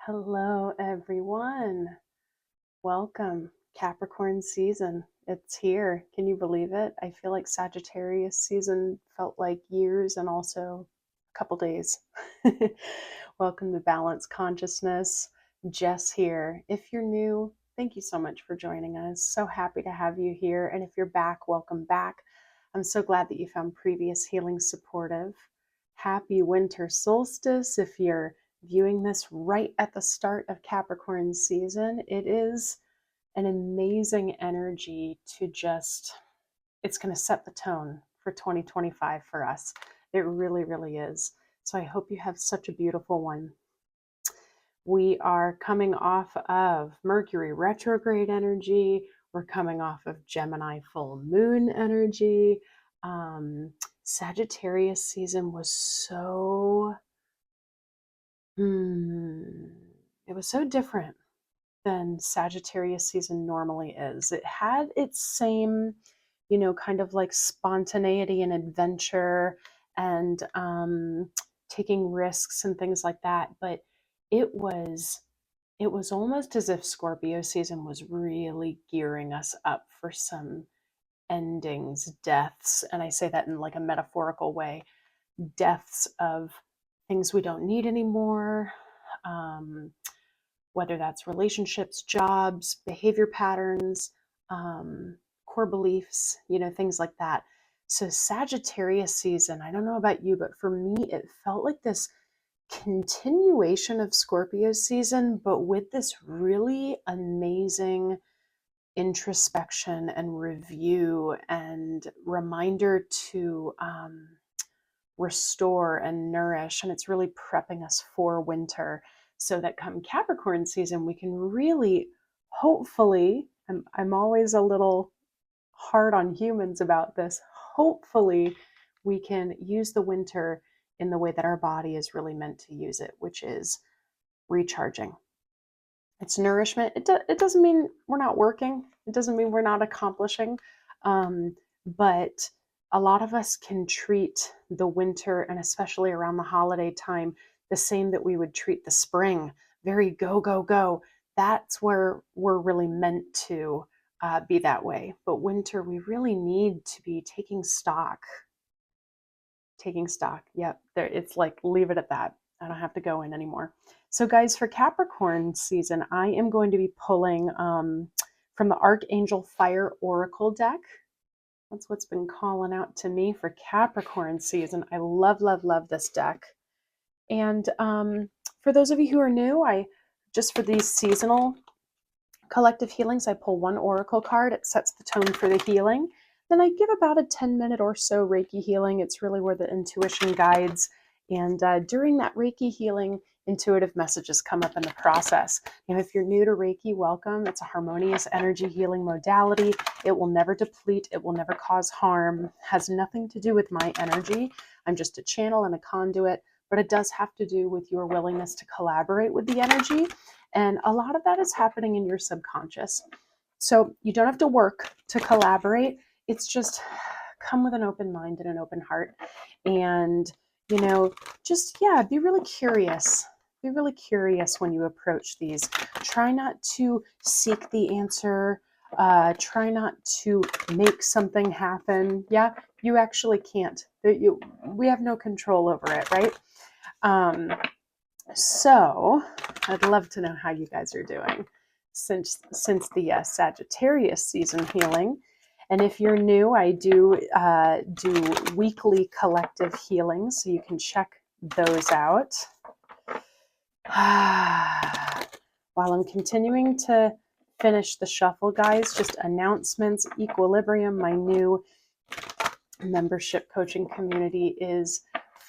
Hello, everyone. Welcome, Capricorn season. It's here. Can you believe it? I feel like Sagittarius season felt like years and also a couple days. Welcome to Balanced Consciousness. Jess here. If you're new, thank you so much for joining us. So happy to have you here. And if you're back, welcome back. I'm so glad that you found previous healing supportive. Happy winter solstice. If you're viewing this right at the start of Capricorn season, it is an amazing energy to it's going to set the tone for 2025 for us. It really, really is. So I hope you have such a beautiful one. We are coming off of Mercury retrograde energy. We're coming off of Gemini full moon energy. Sagittarius season was it was so different than Sagittarius season normally is. It had its same, kind of like spontaneity and adventure and taking risks and things like that. But it was it was almost as if Scorpio season was really gearing us up for some endings, deaths, and I say that in like a metaphorical way, deaths of things we don't need anymore, whether that's relationships, jobs, behavior patterns, core beliefs, things like that. So Sagittarius season, I don't know about you, but for me, it felt like this continuation of Scorpio season, but with this really amazing introspection and review and reminder to restore and nourish. And it's really prepping us for winter so that come Capricorn season, we can really, hopefully, I'm always a little hard on humans about this. Hopefully, we can use the winter in the way that our body is really meant to use it, which is recharging. It's nourishment. It doesn't mean we're not working. It doesn't mean we're not accomplishing. But a lot of us can treat the winter, and especially around the holiday time, the same that we would treat the spring. Very go, go, go. That's where we're really meant to be that way. But winter, we really need to be taking stock. Taking stock. Yep. There, it's like, leave it at that. I don't have to go in anymore. So guys, for Capricorn season, I am going to be pulling from the Archangel Fire Oracle deck. That's what's been calling out to me for Capricorn season. I love, love, love this deck. And for those of you who are new, just for these seasonal collective healings, I pull one Oracle card. It sets the tone for the healing. Then I give about a 10-minute or so Reiki healing. It's really where the intuition guides. And during that Reiki healing, intuitive messages come up in the process. If you're new to Reiki, welcome. It's a harmonious energy healing modality. It will never deplete. It will never cause harm. Has nothing to do with my energy. I'm just a channel and a conduit, but it does have to do with your willingness to collaborate with the energy. And a lot of that is happening in your subconscious. So you don't have to work to collaborate. It's just come with an open mind and an open heart. And, be really curious. Be really curious when you approach these. Try not to seek the answer. Try not to make something happen. Yeah, you actually can't. We have no control over it, right? So I'd love to know how you guys are doing since the Sagittarius season healing. And if you're new, I do weekly collective healings, so you can check those out. While I'm continuing to finish the shuffle, guys, just announcements. Equilibrium, my new membership coaching community, is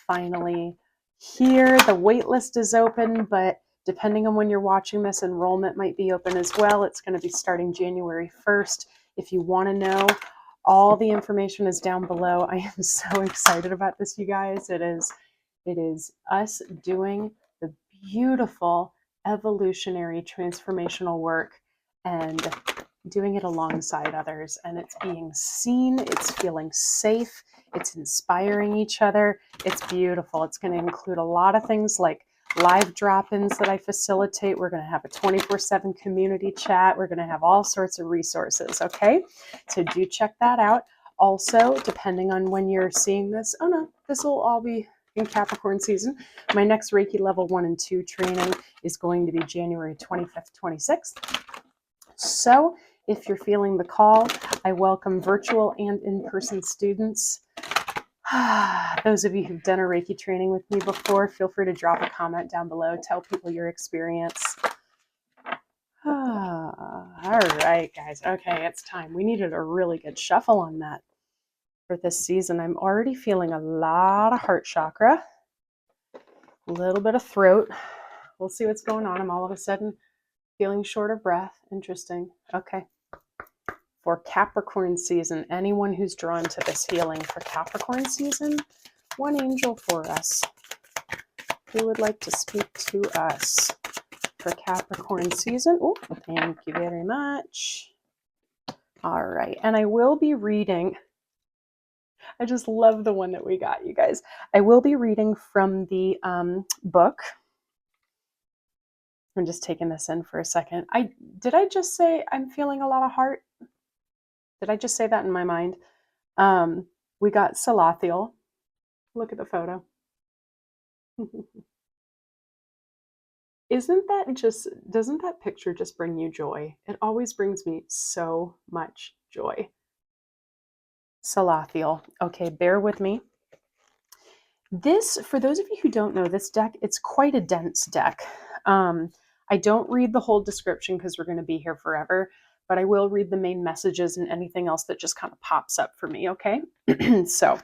finally here. The wait list is open, but depending on when you're watching this, enrollment might be open as well. It's going to be starting January 1st. If you want to know, all the information is down below. I am so excited about this, you guys. It is us doing the beautiful evolutionary transformational work and doing it alongside others, and it's being seen, it's feeling safe, it's inspiring each other. It's beautiful. It's going to include a lot of things like live drop-ins that I facilitate. We're going to have a 24/7 community chat. We're going to have all sorts of resources, okay? So do check that out. Also, depending on when you're seeing this, oh no, this will all be in Capricorn season. My next Reiki level 1 and 2 training is going to be January 25th, 26th. So if you're feeling the call, I welcome virtual and in-person students. Those of you who've done a Reiki training with me before, feel free to drop a comment down below. Tell people your experience. All right, guys. Okay, it's time. We needed a really good shuffle on that for this season. I'm already feeling a lot of heart chakra, a little bit of throat. We'll see what's going on. I'm all of a sudden feeling short of breath. Interesting. Okay. For Capricorn season, anyone who's drawn to this healing for Capricorn season, one angel for us. Who would like to speak to us for Capricorn season? Oh, thank you very much. All right. And I will be reading. I just love the one that we got, you guys. I will be reading from the book. I'm just taking this in for a second. Did I just say I'm feeling a lot of heart? Did I just say that in my mind? We got Salathiel. Look at the photo. Doesn't that picture just bring you joy? It always brings me so much joy. Salathiel. Okay, bear with me. This, for those of you who don't know, this deck, it's quite a dense deck. I don't read the whole description because we're going to be here forever, but I will read the main messages and anything else that just kind of pops up for me, okay? So,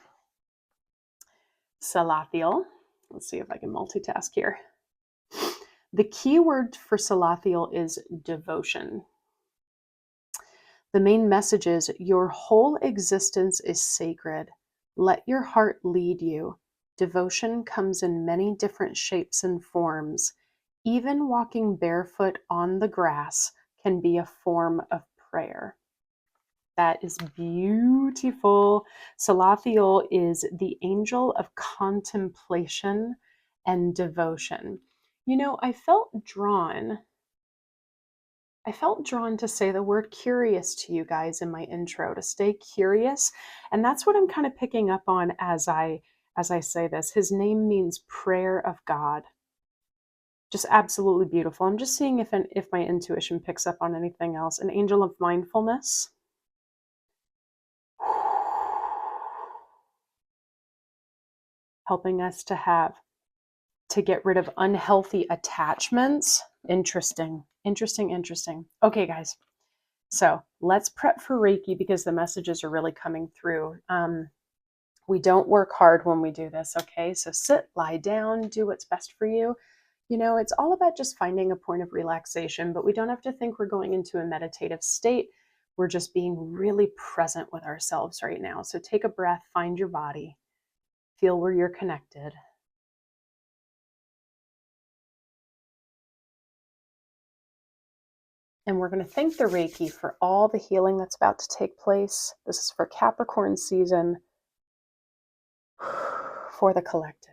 Salathiel. Let's see if I can multitask here. The key word for Salathiel is devotion. The main message is your whole existence is sacred. Let your heart lead you. Devotion comes in many different shapes and forms. Even walking barefoot on the grass can be a form of prayer. That is beautiful. Salathiel is the angel of contemplation and devotion. You know, I felt drawn to say the word curious to you guys in my intro, to stay curious. And that's what I'm kind of picking up on as I say this. His name means prayer of God. Just absolutely beautiful. I'm just seeing if my intuition picks up on anything else. An angel of mindfulness. Helping us to get rid of unhealthy attachments. Interesting. Okay, guys. So let's prep for Reiki because the messages are really coming through. We don't work hard when we do this, okay? So sit, lie down, do what's best for you. You know, it's all about just finding a point of relaxation, but we don't have to think we're going into a meditative state. We're just being really present with ourselves right now. So take a breath, find your body, feel where you're connected. And we're going to thank the Reiki for all the healing that's about to take place. This is for Capricorn season, for the collective.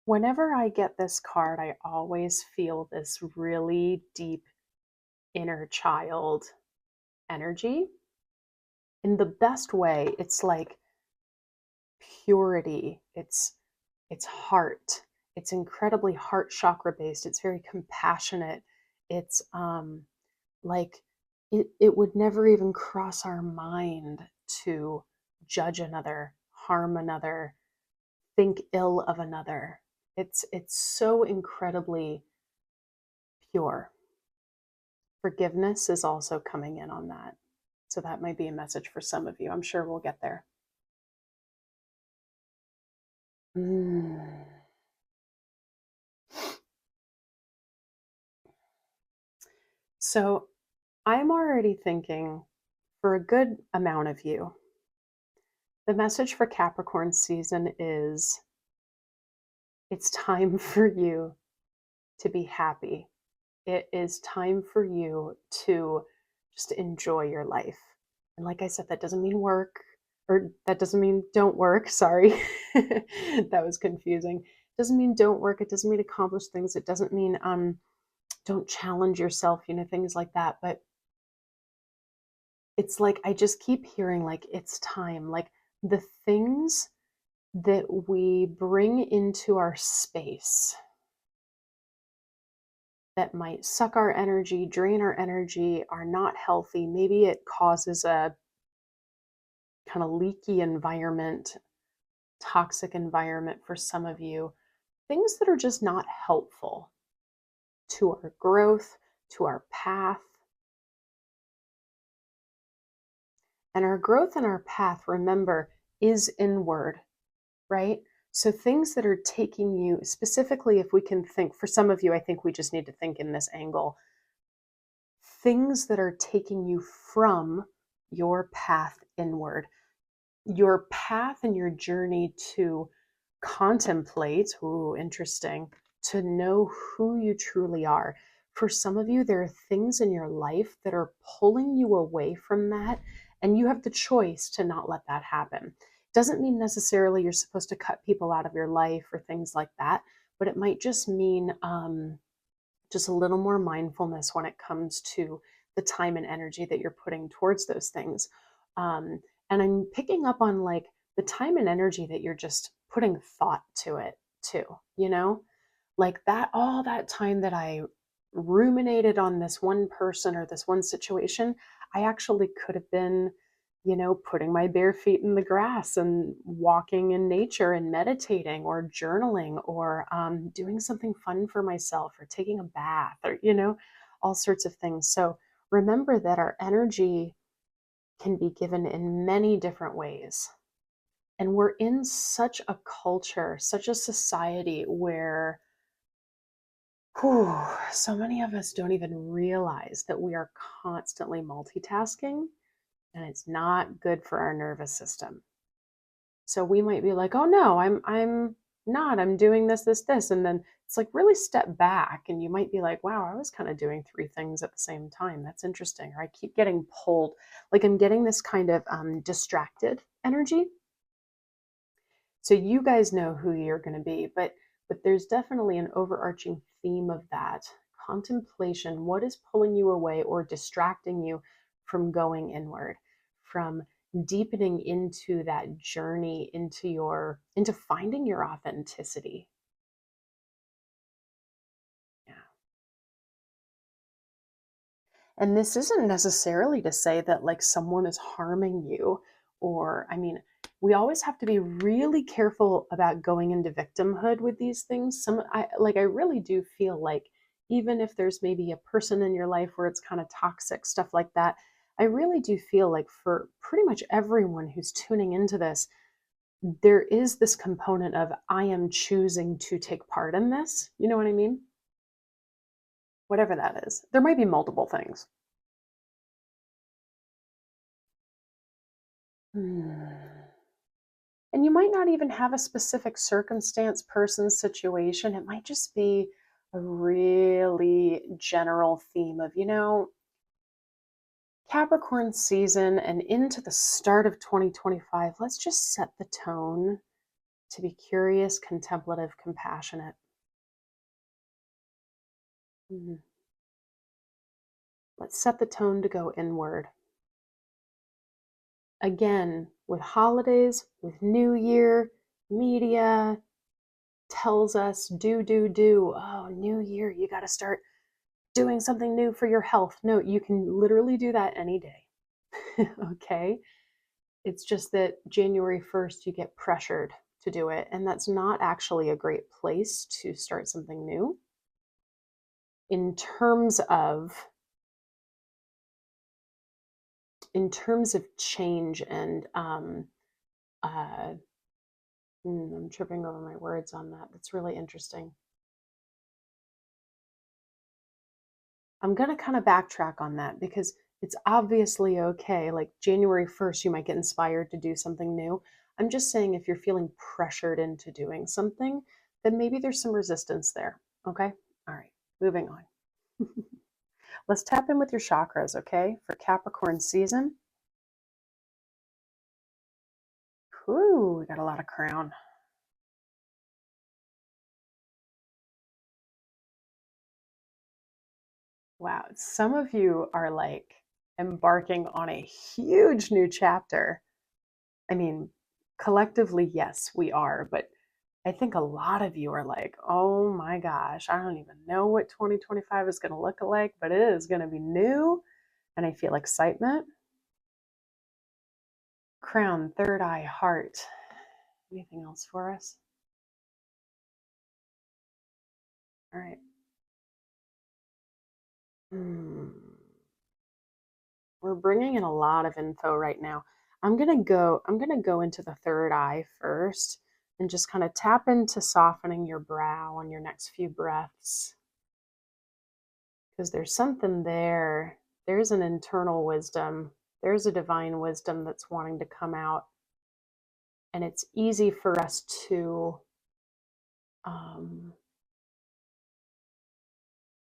Whenever I get this card, I always feel this really deep inner child energy. In the best way, it's like purity. It's heart. It's incredibly heart chakra based. It's very compassionate. It's like it would never even cross our mind to judge another, harm another, think ill of another. It's so incredibly pure. Forgiveness is also coming in on that. So that might be a message for some of you. I'm sure we'll get there. So I'm already thinking for a good amount of you, the message for Capricorn season is it's time for you to be happy. It is time for you to just enjoy your life. And like I said, that doesn't mean work, or that doesn't mean don't work. Sorry. That was confusing. It doesn't mean don't work. It doesn't mean accomplish things. It doesn't mean don't challenge yourself, things like that. But it's like I just keep hearing like it's time. Like the things that we bring into our space that might suck our energy, drain our energy, are not healthy. Maybe it causes a kind of leaky environment, toxic environment for some of you. Things that are just not helpful to our growth, to our path. And our growth and our path, remember, is inward, right? So things that are taking you, specifically, if we can think, for some of you, I think we just need to think in this angle, things that are taking you from your path inward, your path and your journey to contemplate, ooh, interesting, to know who you truly are. For some of you, there are things in your life that are pulling you away from that, and you have the choice to not let that happen. Doesn't mean necessarily you're supposed to cut people out of your life or things like that, but it might just mean just a little more mindfulness when it comes to the time and energy that you're putting towards those things. And I'm picking up on like the time and energy that you're just putting thought to it too, like that, all that time that I ruminated on this one person or this one situation, I actually could have been, putting my bare feet in the grass and walking in nature and meditating or journaling or doing something fun for myself or taking a bath or, all sorts of things. So remember that our energy can be given in many different ways. And we're in such a culture, such a society where so many of us don't even realize that we are constantly multitasking, and it's not good for our nervous system. So we might be like, "Oh no, I'm not. I'm doing this," and then it's like really step back, and you might be like, "Wow, I was kind of doing three things at the same time. That's interesting." Or I keep getting pulled, like I'm getting this kind of distracted energy. So you guys know who you're going to be, but there's definitely an overarching theme of that contemplation. What is pulling you away or distracting you from going inward, from deepening into that journey into finding your authenticity? Yeah. And this isn't necessarily to say that like someone is harming you, or, I mean, we always have to be really careful about going into victimhood with these things. I really do feel like even if there's maybe a person in your life where it's kind of toxic, stuff like that, I really do feel like for pretty much everyone who's tuning into this, there is this component of I am choosing to take part in this. You know what I mean? Whatever that is. There might be multiple things. Hmm. And you might not even have a specific circumstance, person, situation. It might just be a really general theme of, Capricorn season and into the start of 2025. Let's just set the tone to be curious, contemplative, compassionate. Mhm. Let's set the tone to go inward. Again, with holidays, with New Year, media tells us do. Oh, New Year, you got to start doing something new for your health. No, you can literally do that any day. Okay. It's just that January 1st, you get pressured to do it. And that's not actually a great place to start something new in terms of change and uh, I'm tripping over my words on that. That's really interesting. I'm going to kind of backtrack on that because it's obviously okay. Like January 1st, you might get inspired to do something new. I'm just saying if you're feeling pressured into doing something, then maybe there's some resistance there. Okay. All right. Moving on. Let's tap in with your chakras, okay? For Capricorn season. Ooh, we got a lot of crown. Wow. Some of you are like embarking on a huge new chapter. I mean, collectively, yes, we are, but I think a lot of you are like, oh my gosh, I don't even know what 2025 is going to look like, but it is going to be new. And I feel excitement. Crown, third eye, heart. Anything else for us? All right. Hmm. We're bringing in a lot of info right now. I'm going to go into the third eye first and just kind of tap into softening your brow on your next few breaths because there's something there. There's an internal wisdom. There's a divine wisdom that's wanting to come out. And it's easy for us to um,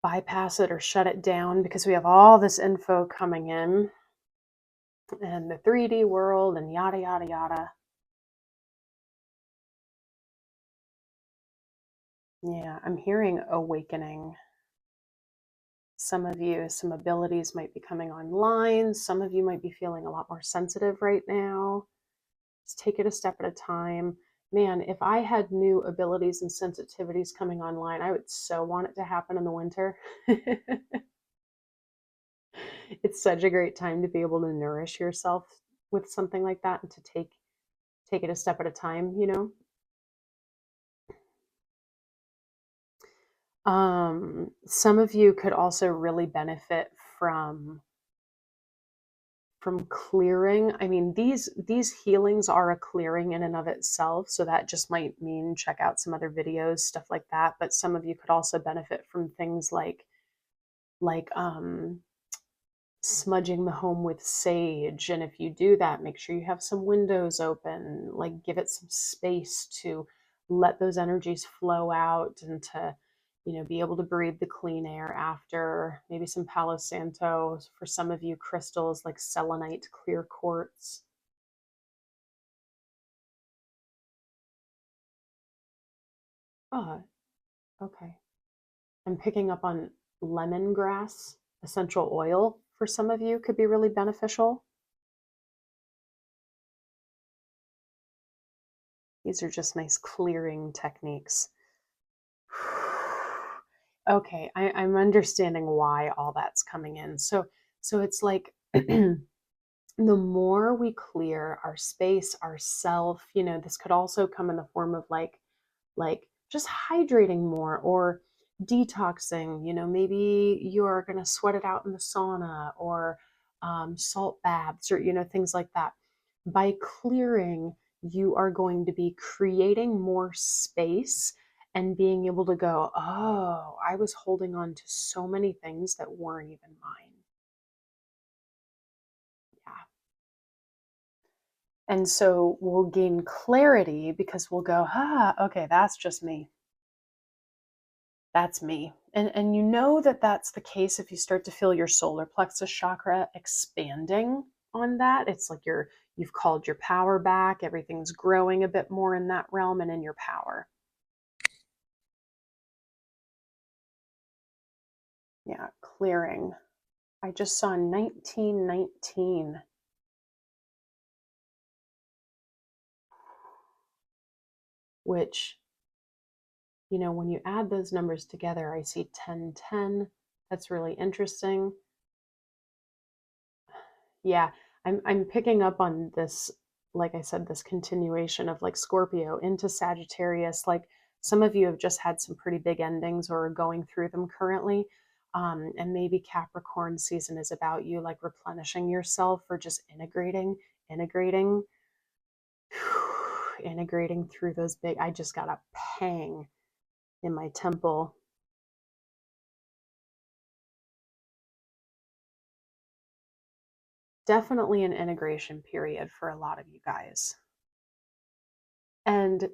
bypass it or shut it down because we have all this info coming in and the 3D world and yada, yada, yada. Yeah, I'm hearing awakening. Some of you, some abilities might be coming online. Some of you might be feeling a lot more sensitive right now. Just take it a step at a time. Man, if I had new abilities and sensitivities coming online, I would so want it to happen in the winter. It's such a great time to be able to nourish yourself with something like that and to take it a step at a time, you know? Some of you could also really benefit from clearing. I mean, these healings are a clearing in and of itself, so that just might mean check out some other videos, stuff like that. But some of you could also benefit from things like smudging the home with sage. And if you do that, make sure you have some windows open, like give it some space to let those energies flow out and to, be able to breathe the clean air after. Maybe some Palo Santo, for some of you, crystals like selenite, clear quartz. Oh, okay. I'm picking up on lemongrass essential oil for some of you could be really beneficial. These are just nice clearing techniques. Okay, I'm understanding why all that's coming in. So it's like the more we clear our space, our self, this could also come in the form of like just hydrating more or detoxing. Maybe you're going to sweat it out in the sauna or salt baths or things like that. By clearing, you are going to be creating more space and being able to go, oh, I was holding on to so many things that weren't even mine. Yeah. And so we'll gain clarity because we'll go, okay, that's just me. That's me. And you know that that's the case if you start to feel your solar plexus chakra expanding on that. It's like you've called your power back. Everything's growing a bit more in that realm and in your power. Yeah, clearing. I just saw 1919, which, when you add those numbers together, I see 1010. That's really interesting. Yeah, I'm picking up on this, like I said, this continuation of like Scorpio into Sagittarius. Like some of you have just had some pretty big endings or are going through them currently. And maybe Capricorn season is about you like replenishing yourself or just integrating, integrating through those big. I just got a pang in my temple. definitely an integration period for a lot of you guys. And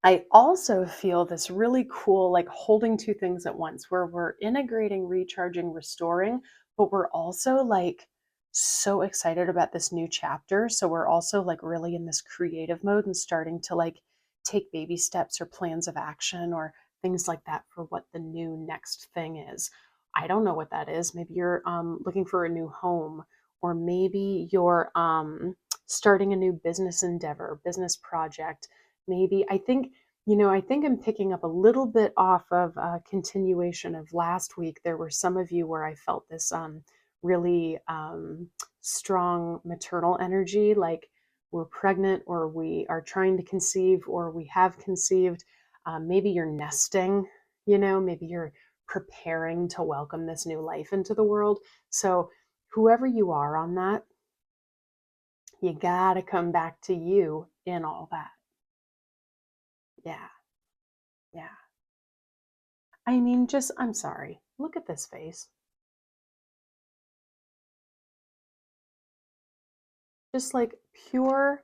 I also feel this really cool, like holding two things at once, where we're integrating, recharging, restoring, but we're also like so excited about this new chapter. So we're also like really in this creative mode and starting to like take baby steps or plans of action or things like that for what the new next thing is. I don't know what that is. Maybe you're looking for a new home, or maybe you're starting a new business endeavor, business project. Maybe I think I'm picking up a little bit off of a continuation of last week. There were some of you where I felt this really strong maternal energy, like we're pregnant or we are trying to conceive or we have conceived. Maybe you're nesting, maybe you're preparing to welcome this new life into the world. So, whoever you are on that, you got to come back to you in all that. Yeah, yeah. I mean, I'm sorry. Look at this face. Just like pure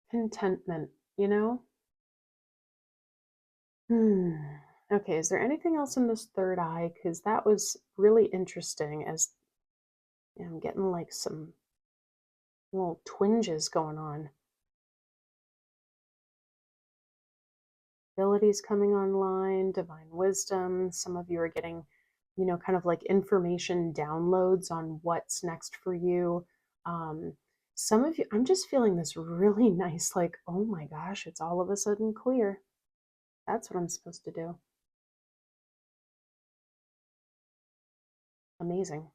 contentment, you know? Hmm. Okay, is there anything else in this third eye? Because that was really interesting as I'm getting like some little twinges going on. Abilities coming online, divine wisdom. Some of you are getting, kind of like information downloads on what's next for you. Um, some of you, I'm just feeling this really nice, like, oh my gosh, it's all of a sudden clear. That's what I'm supposed to do. Amazing.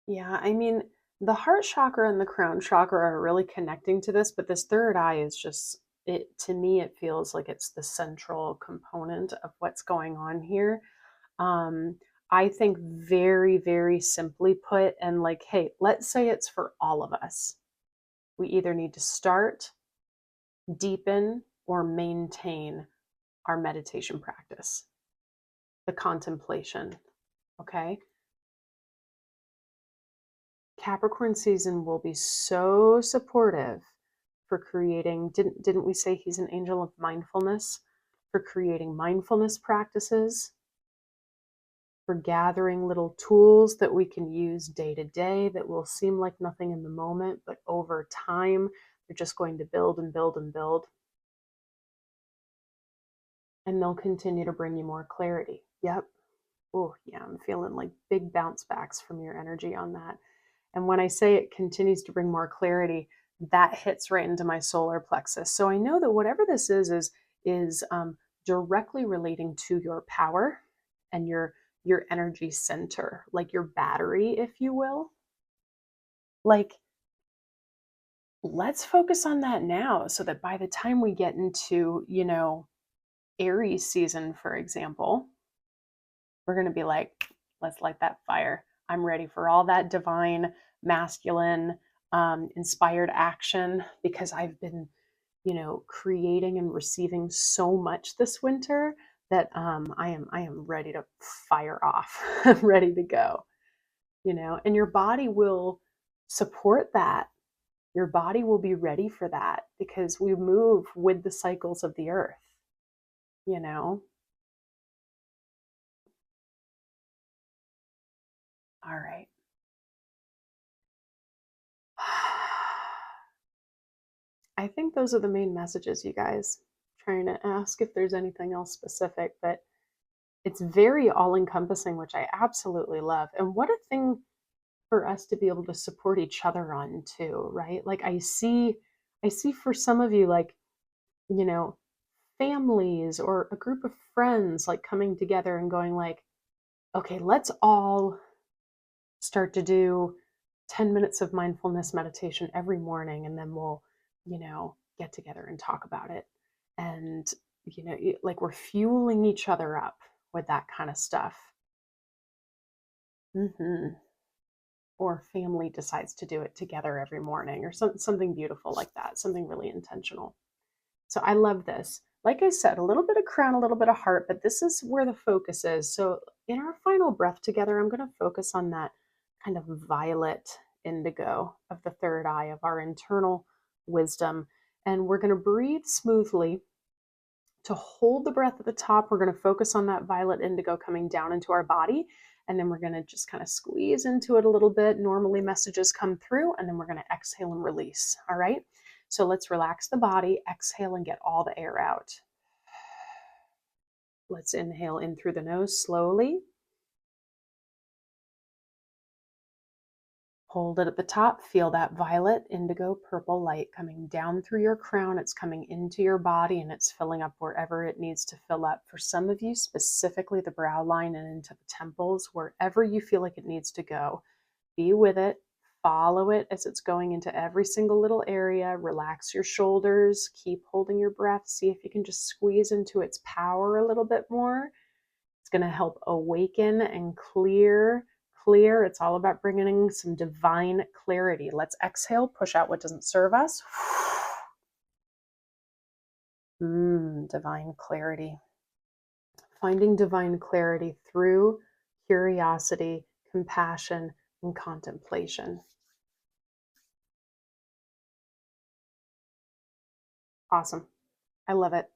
Yeah, I mean, the heart chakra and the crown chakra are really connecting to this, but this third eye is just it to me it feels like it's the central component of what's going on here. Um I think very very simply put, and like, hey, let's say it's for all of us. We either need to start, deepen, or maintain our meditation practice, the contemplation, okay? Capricorn season will be so supportive for creating, didn't we say he's an angel of mindfulness? For creating mindfulness practices, for gathering little tools that we can use day to day that will seem like nothing in the moment, but over time, they're just going to build and build and build. And they'll continue to bring you more clarity. Yep. Oh, yeah, I'm feeling like big bounce backs from your energy on that. And when I say it continues to bring more clarity, that hits right into my solar plexus. So I know that whatever this is directly relating to your power and your energy center, like your battery, if you will. Like, let's focus on that now so that by the time we get into, Aries season, for example, we're going to be like, let's light that fire. I'm ready for all that divine, masculine, inspired action because I've been, creating and receiving so much this winter that I am ready to fire off. I'm ready to go, and your body will support that. Your body will be ready for that because we move with the cycles of the earth, you know? All right. I think those are the main messages, you guys. Trying to ask if there's anything else specific, but it's very all encompassing, which I absolutely love. And what a thing for us to be able to support each other on too, right? Like I see for some of you, like, you know, families or a group of friends like coming together and going like, okay, let's all start to do 10 minutes of mindfulness meditation every morning, and then we'll, get together and talk about it. And, like we're fueling each other up with that kind of stuff. Hmm. or family decides to do it together every morning, or something beautiful like that, something really intentional. So I love this. Like I said, a little bit of crown, a little bit of heart, but this is where the focus is. So in our final breath together, I'm going to focus on that kind of violet indigo of the third eye, of our internal wisdom. And we're going to breathe smoothly. To hold the breath at the top, we're going to focus on that violet indigo coming down into our body. And then we're going to just kind of squeeze into it a little bit. Normally messages come through, and then we're going to exhale and release. All right. So let's relax the body, exhale, and get all the air out. Let's inhale in through the nose slowly. Hold it at the top. Feel that violet, indigo, purple light coming down through your crown. It's coming into your body and it's filling up wherever it needs to fill up. For some of you, specifically the brow line and into the temples, wherever you feel like it needs to go. Be with it. Follow it as it's going into every single little area. Relax your shoulders. Keep holding your breath. See if you can just squeeze into its power a little bit more. It's going to help awaken and clear. It's all about bringing in some divine clarity. Let's exhale, push out what doesn't serve us. Divine clarity. Finding divine clarity through curiosity, compassion, and contemplation. Awesome. I love it.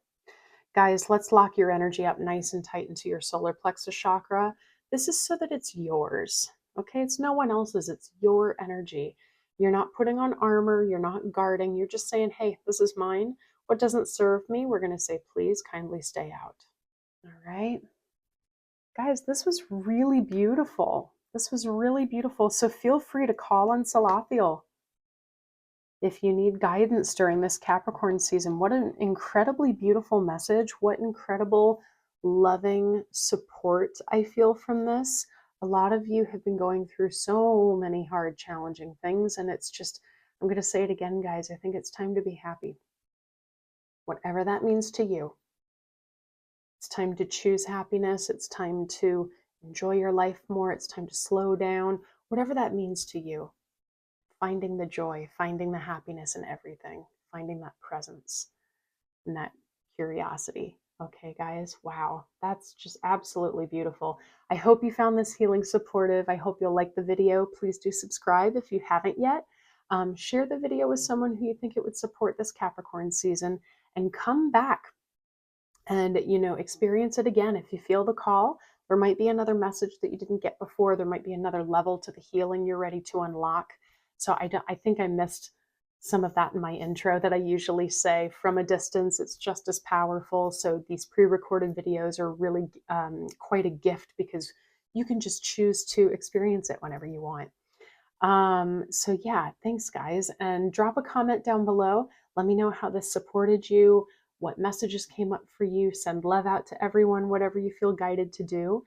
Guys, let's lock your energy up nice and tight into your solar plexus chakra. This is so that it's yours. Okay, it's no one else's, it's your energy. You're not putting on armor, you're not guarding, you're just saying, hey, this is mine. What doesn't serve me, we're going to say, please kindly stay out. All right. Guys, this was really beautiful. This was really beautiful. So feel free to call on Salathiel if you need guidance during this Capricorn season. What an incredibly beautiful message. What incredible, loving support I feel from this. A lot of you have been going through so many hard, challenging things. And it's just, I'm going to say it again, guys. I think it's time to be happy. Whatever that means to you. It's time to choose happiness. It's time to enjoy your life more. It's time to slow down. Whatever that means to you. Finding the joy, finding the happiness in everything, finding that presence and that curiosity. Okay, guys, wow, that's just absolutely beautiful. I hope you found this healing supportive. I hope you'll like the video. Please do subscribe if you haven't yet. Share the video with someone who you think it would support this Capricorn season, and come back and experience it again. If you feel the call, there might be another message that you didn't get before. There might be another level to the healing you're ready to unlock. So I think I missed some of that in my intro that I usually say. From a distance, it's just as powerful. So these pre-recorded videos are really quite a gift, because you can just choose to experience it whenever you want. So yeah, thanks guys. And drop a comment down below. Let me know how this supported you, what messages came up for you. Send love out to everyone, whatever you feel guided to do.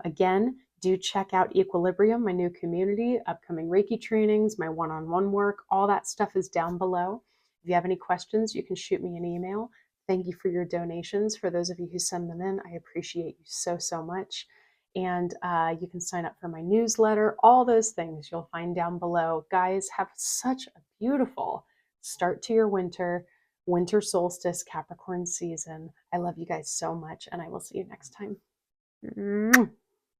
Again, do check out Equilibrium, my new community, upcoming Reiki trainings, my one-on-one work. All that stuff is down below. If you have any questions, you can shoot me an email. Thank you for your donations. For those of you who send them in, I appreciate you so, so much. And you can sign up for my newsletter. All those things you'll find down below. Guys, have such a beautiful start to your winter solstice Capricorn season. I love you guys so much, and I will see you next time.